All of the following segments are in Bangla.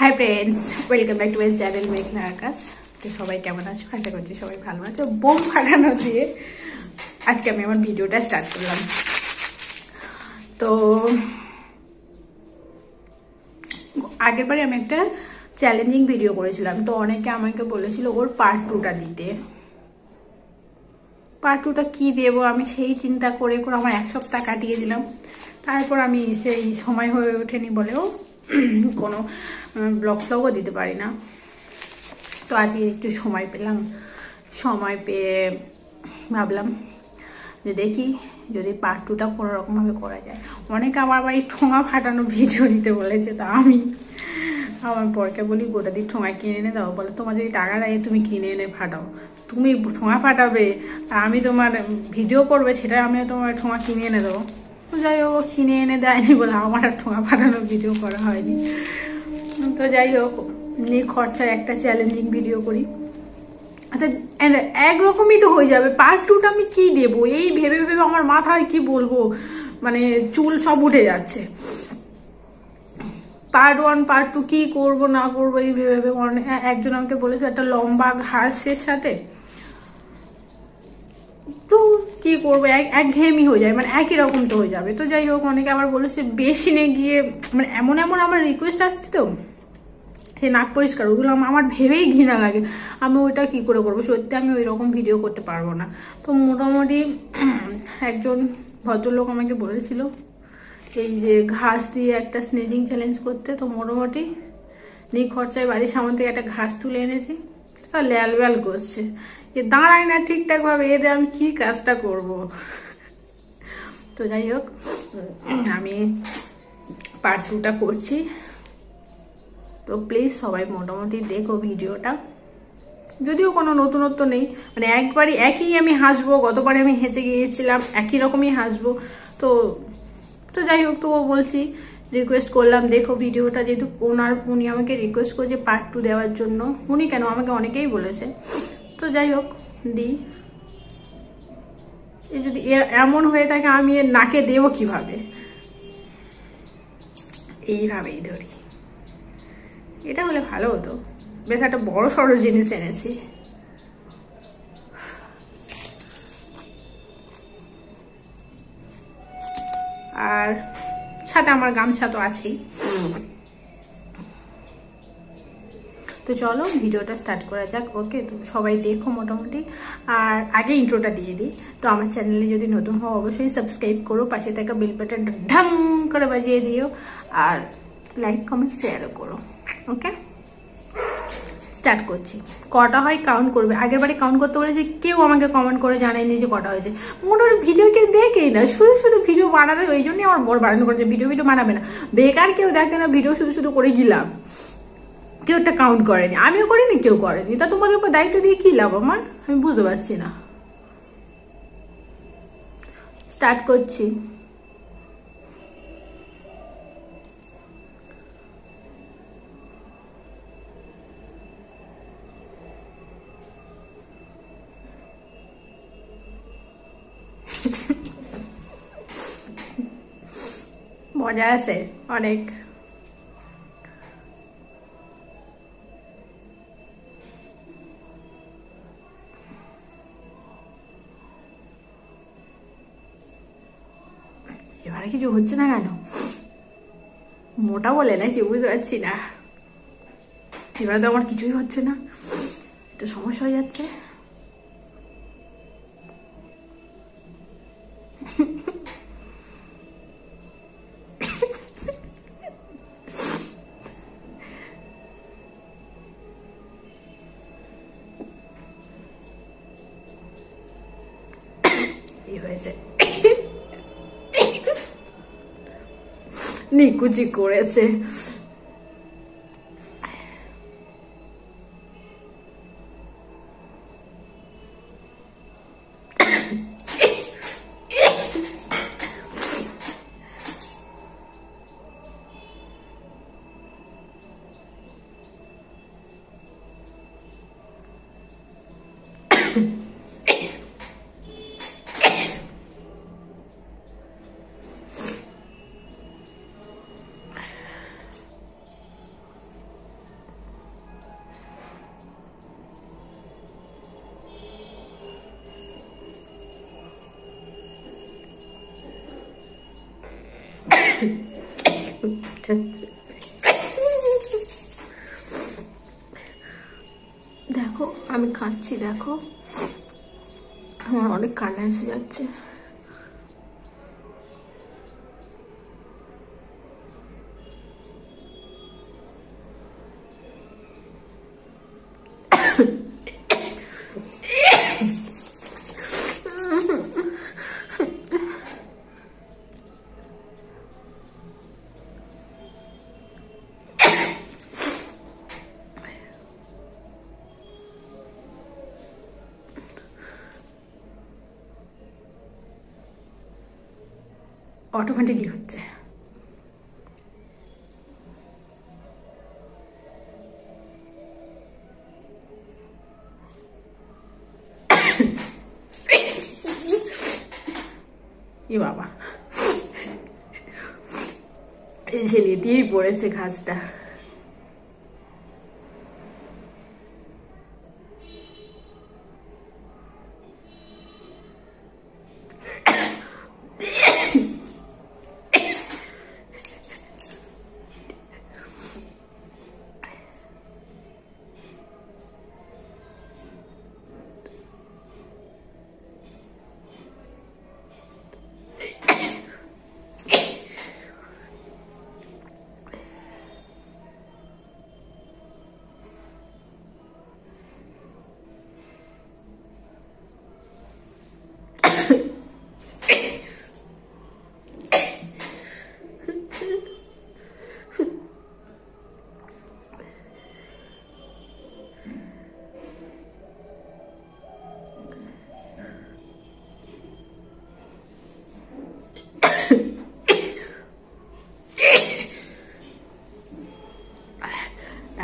Hi friends, welcome back to my channel মেঘনা আকাশ। তো সবাই কেমন আছো? আশা করছি সবাই ভালো আছো। বোম ফাটানো দিয়ে আজকে আমি আমার ভিডিওটা স্টার্ট করলাম। তো আগের বারে আমি একটা চ্যালেঞ্জিং ভিডিও করেছিলাম, তো অনেকে আমাকে বলেছিল ওর পার্ট 2টা দিতে। পার্ট 2টা কী দেবো আমি সেই চিন্তা করে করে আমার 1 সপ্তাহ কাটিয়ে দিলাম। তারপর আমি সেই সময় হয়ে ওঠেনি বলেও কোনো ব্লগ ফ্লগও দিতে পারি না। তো আজকে একটু সময় পেলাম, সময় পেয়ে ভাবলাম যে দেখি যদি পার্ট 2টা কোনো রকমভাবে করা যায়। অনেকে আমার বাড়ি ঠোঙা ফাটানো ভিডিও দিতে বলেছে, তা আমি আমার বরকে বলি গোটা দিয়ে ঠোঙা কিনে এনে দাও। বলে তোমার যদি টাকা দেয় তুমি কিনে এনে ফাটাও, তুমি ঠোঙা ফাটাবে আর আমি তোমার ভিডিও করবে, সেটা আমি তোমার ঠোঙা কিনে এনে দেবো। তো যাই হোক, কিনে এনে দেয়নি বলে আমার আর ঠোঙা ফাটানোর ভিডিও করা হয়নি। তো যাই হোক, নিয়ে খরচায় একটা চ্যালেঞ্জিং ভিডিও করি। আচ্ছা, একরকমই তো হয়ে যাবে। পার্ট 2টা আমি কি দেবো এই ভেবে ভেবে আমার মাথায় কি বলবো, মানে চুল সব উঠে যাচ্ছে। পার্ট 1 পার্ট 2 কি করবো না করবো এই ভেবে ভেবে একজন আমাকে বলেছে একটা লম্বা ঘাসের সাথে, তো কি করবো, একঘেয়েমি হয়ে যায়, মানে একই রকম তো হয়ে যাবে। তো যাই হোক, অনেকে আবার বলেছে বেসিনে গিয়ে, মানে এমন এমন আমার রিকোয়েস্ট আসছে তো সে নাক পরিষ্কার, ওগুলো আমার ভেবেই ঘৃণা লাগে। আমি ওইটা কি করে করবো, সত্যি আমি ওই রকম ভিডিও করতে পারবো না। তো মোটামুটি একজন ভদ্রলোক আমাকে বলেছিল এই যে ঘাস দিয়ে একটা স্নেজিং চ্যালেঞ্জ করতে। তো মোটামুটি খরচায় বাড়ির সামনে থেকে একটা ঘাস তুলে এনেছি, আর ল্যাল ব্যাল করছে, এ দাঁড়ায় না ঠিকঠাকভাবে, এদের আমি কি কাজটা করব। তো যাই হোক, আমি পার্ট 2টা করছি। তো প্লিজ সবাই মোটামুটি দেখো ভিডিওটা, যদিও কোনো নতুনত্ব নেই, মানে একবারই একই আমি হাসবো। গতবারে আমি হেসে গিয়েছিলাম, একই রকমই হাসবো। তো তো যাই হোক, তো বলছি রিকোয়েস্ট করলাম দেখো ভিডিওটা, যেহেতু উনি আমাকে রিকোয়েস্ট করেছে পার্ট 2 দেওয়ার জন্য। উনি কেন, আমাকে অনেকেই বলেছে। তো যাই হোক, দিই। এ যদি এমন হয়ে থাকে আমি এর নাকে দেবো কিভাবে, এইভাবেই ধরি। এটা হলে ভালো হতো, বেশ একটা বড় সড়ো জিনিস এনেছি। আর সাথে আমার গামছা তো আছেই। তো চলো ভিডিওটা স্টার্ট করা যাক। ওকে, তো সবাই দেখো মোটামুটি। আর আগে ইন্ট্রোটা দিয়ে দিই। তো আমার চ্যানেলে যদি নতুন হও অবশ্যই সাবস্ক্রাইব করো, পাশে থাকা বেল বাটনটা ঢং করে বাজিয়ে দিও, আর লাইক কমেন্ট শেয়ারও করো। ওকে, স্টার্ট করছি। কটা হয় কাউন্ট করবে। আগের বারে কাউন্ট করতে বলেছে, কেউ আমাকে কমেন্ট করে জানায়নি যে কটা হয়েছে। মোটামুটি ভিডিও কেউ দেখেই না, শুধু শুধু ভিডিও বানাবে। ওই জন্যই আমার বড় বারণ করেছে ভিডিও বানাবে না, বেকার কেউ দেখে না ভিডিও, শুধু শুধু করে কি লাভ। কেউ একটা কাউন্ট করেনি, আমিও করিনি, কেউ করেনি, তা তোমাদের উপর দায়িত্ব দিয়ে কি লাভ আমার, আমি বুঝতে পারছি না। স্টার্ট করছি। মজা আছে অনেক। এবারে কিছু হচ্ছে না কেন, মোটা বলে না সে বুঝতে পারছি না। এবারে তো আমার কিছুই হচ্ছে না, একটু সমস্যা হয়ে যাচ্ছে। এই হয়েছে, নিকুচি করেছে। দেখো আমি খাচ্ছি, দেখো আমার অনেক কান্না এসে যাচ্ছে। অটোমেটিকলি হচ্ছে। এ বাবা, ঝেলে দিয়েই পড়েছে ঘাসটা।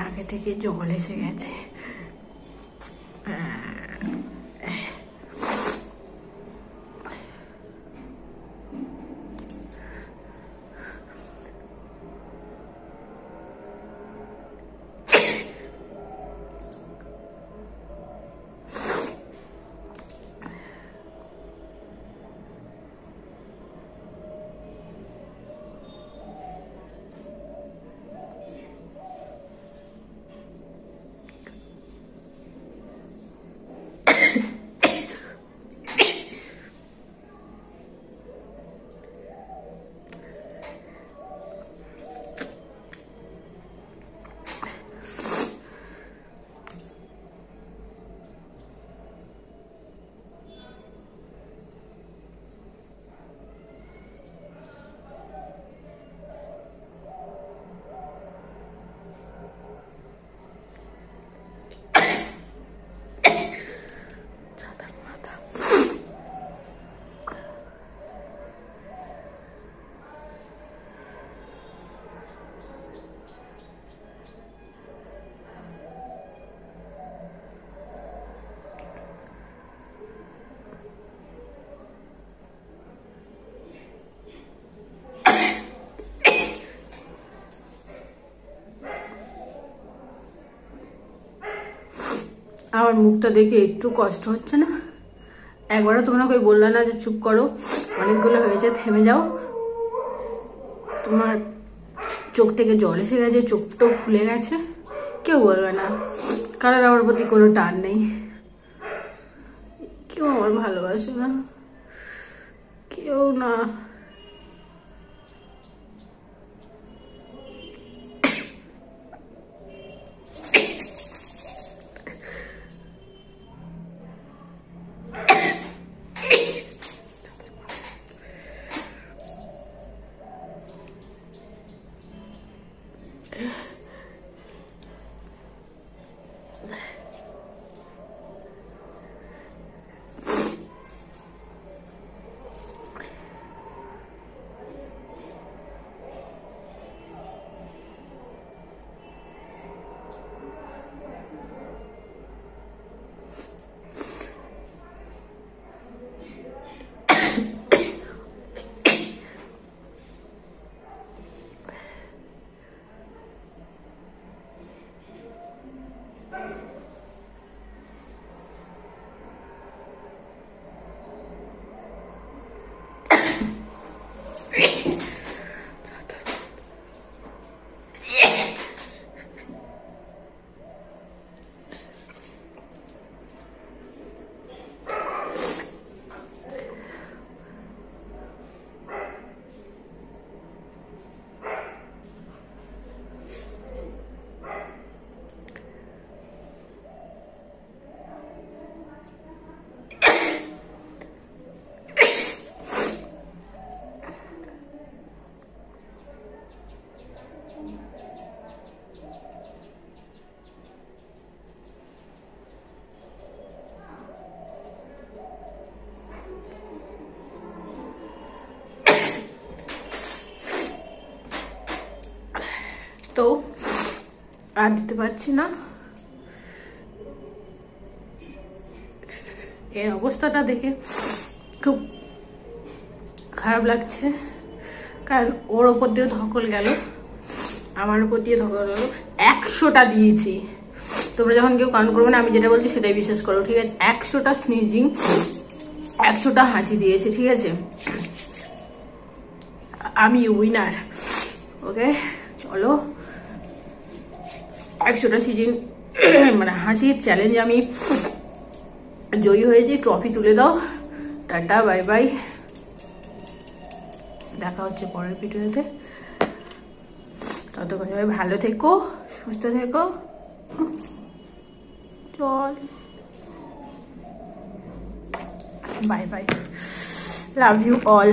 আগে থেকে জল এসে গেছে। আমার মুখটা দেখে একটু কষ্ট হচ্ছে না? একবারও তোমরা কই বললে না যে চুপ করো, অনেকগুলো হয়েছে, থেমে যাও? তোমার চোখ থেকে জল এসে গেছে, চোখটাও ফুলে গেছে, কেউ বলবে না, কারোর আমার প্রতি কোনো টান নেই, কেউ আমার ভালোবাসে না, কেউ না। তো আর দিতে পারছি না। এর অবস্থাটা দেখে খুব খারাপ লাগছে, কারণ ওর ওপর দিয়ে ধকল গেল, আমার উপর দিয়ে ধকল গেল। 100টা দিয়েছি। তোমরা যখন কেউ কান করবে না, আমি যেটা বলছি সেটাই বিশ্বাস করো, ঠিক আছে? 100টা স্নিজিং, 100টা হাঁচি দিয়েছে, ঠিক আছে? আমি উইনার। ওকে, চলো 100টা সিজিং মানে হাসির চ্যালেঞ্জ আমি জয়ী হয়েছি। ট্রফি তুলে দাও। টাটা, বাই বাই, দেখা হচ্ছে পরের ভিডিওতে। ততক্ষণ সবাই ভালো থেকো, সুস্থ থেকো। চল, bye bye, love you all.